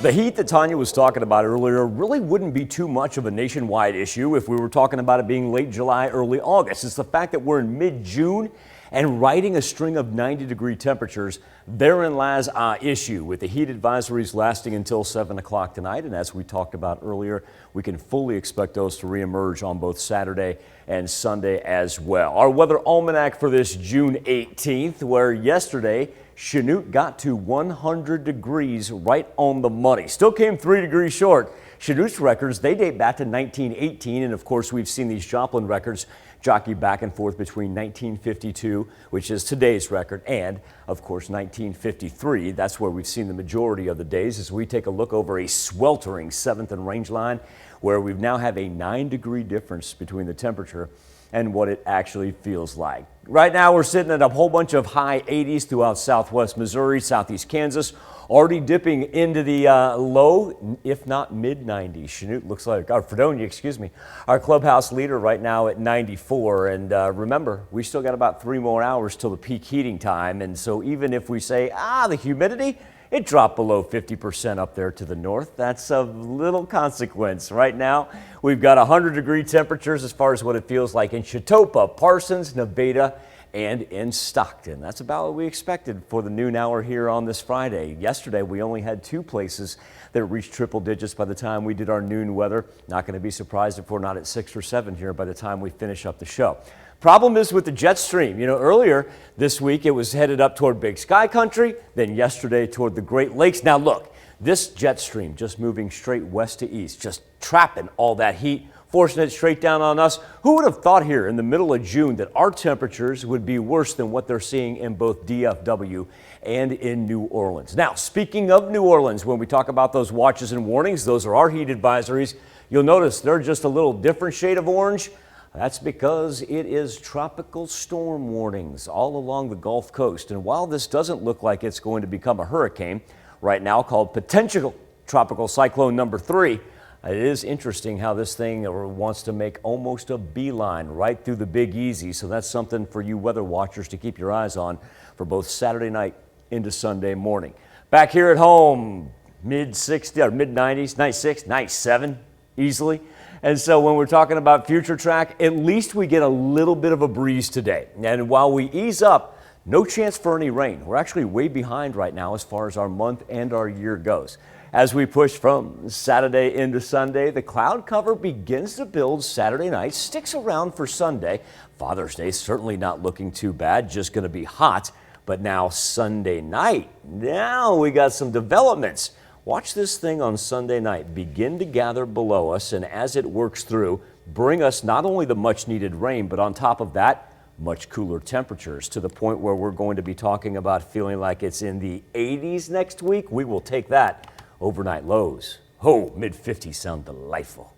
The heat that Tanya was talking about earlier really wouldn't be too much of a nationwide issue if we were talking about it being late July, early August. It's the fact that we're in mid-June and riding a string of 90-degree temperatures. Therein lies our issue, with the heat advisories lasting until 7 o'clock tonight. And as we talked about earlier, we can fully expect those to reemerge on both Saturday and Sunday as well. Our weather almanac for this June 18th, where yesterday Chanute got to 100 degrees right on the money. Still came 3 degrees short. Chanute's records, they date back to 1918, and of course we've seen these Joplin records jockey back and forth between 1952, which is today's record, and of course 1953. That's where we've seen the majority of the days as we take a look over a sweltering 7th and range line, where we now have a 9-degree difference between the temperature and what it actually feels like. Right now we're sitting at a whole bunch of high 80s throughout southwest Missouri, southeast Kansas, already dipping into the low, if not mid 90s. Chanute looks like, or Fredonia, excuse me, our clubhouse leader right now at 94. And remember, we still got about 3 more hours till the peak heating time. And so even if we say, the humidity, it dropped below 50% up there to the north. That's of little consequence. Right now, we've got 100-degree temperatures as far as what it feels like in Chetopa, Parsons, Nevada, and in Stockton. That's about what we expected for the noon hour here on this Friday. Yesterday, we only had 2 places that reached triple digits by the time we did our noon weather. Not going to be surprised if we're not at 6 or 7 here by the time we finish up the show. Problem is with the jet stream. You know, earlier this week it was headed up toward Big Sky Country, then yesterday toward the Great Lakes. Now look, this jet stream just moving straight west to east, just trapping all that heat, forcing it straight down on us. Who would have thought here in the middle of June that our temperatures would be worse than what they're seeing in both DFW and in New Orleans? Now, speaking of New Orleans, when we talk about those watches and warnings, those are our heat advisories. You'll notice they're just a little different shade of orange. That's because it is tropical storm warnings all along the Gulf Coast. And while this doesn't look like it's going to become a hurricane, right now called potential tropical cyclone number 3, it is interesting how this thing wants to make almost a beeline right through the Big Easy. So that's something for you weather watchers to keep your eyes on for both Saturday night into Sunday morning. Back here at home, mid-60s or mid-90s, night 6, night 7 easily. And so when we're talking about future track, at least we get a little bit of a breeze today. And while we ease up, no chance for any rain. We're actually way behind right now as far as our month and our year goes. As we push from Saturday into Sunday, the cloud cover begins to build Saturday night, sticks around for Sunday. Father's Day certainly not looking too bad, just going to be hot. But now Sunday night, now we got some developments. Watch this thing on Sunday night begin to gather below us, and as it works through, bring us not only the much needed rain, but on top of that, much cooler temperatures, to the point where we're going to be talking about feeling like it's in the 80s next week. We will take that. Overnight lows, mid-50s sound delightful.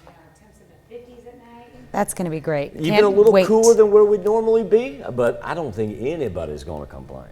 Yeah, temps in the 50s at night. That's going to be great. Even a little cooler than where we'd normally be, but I don't think anybody's going to complain.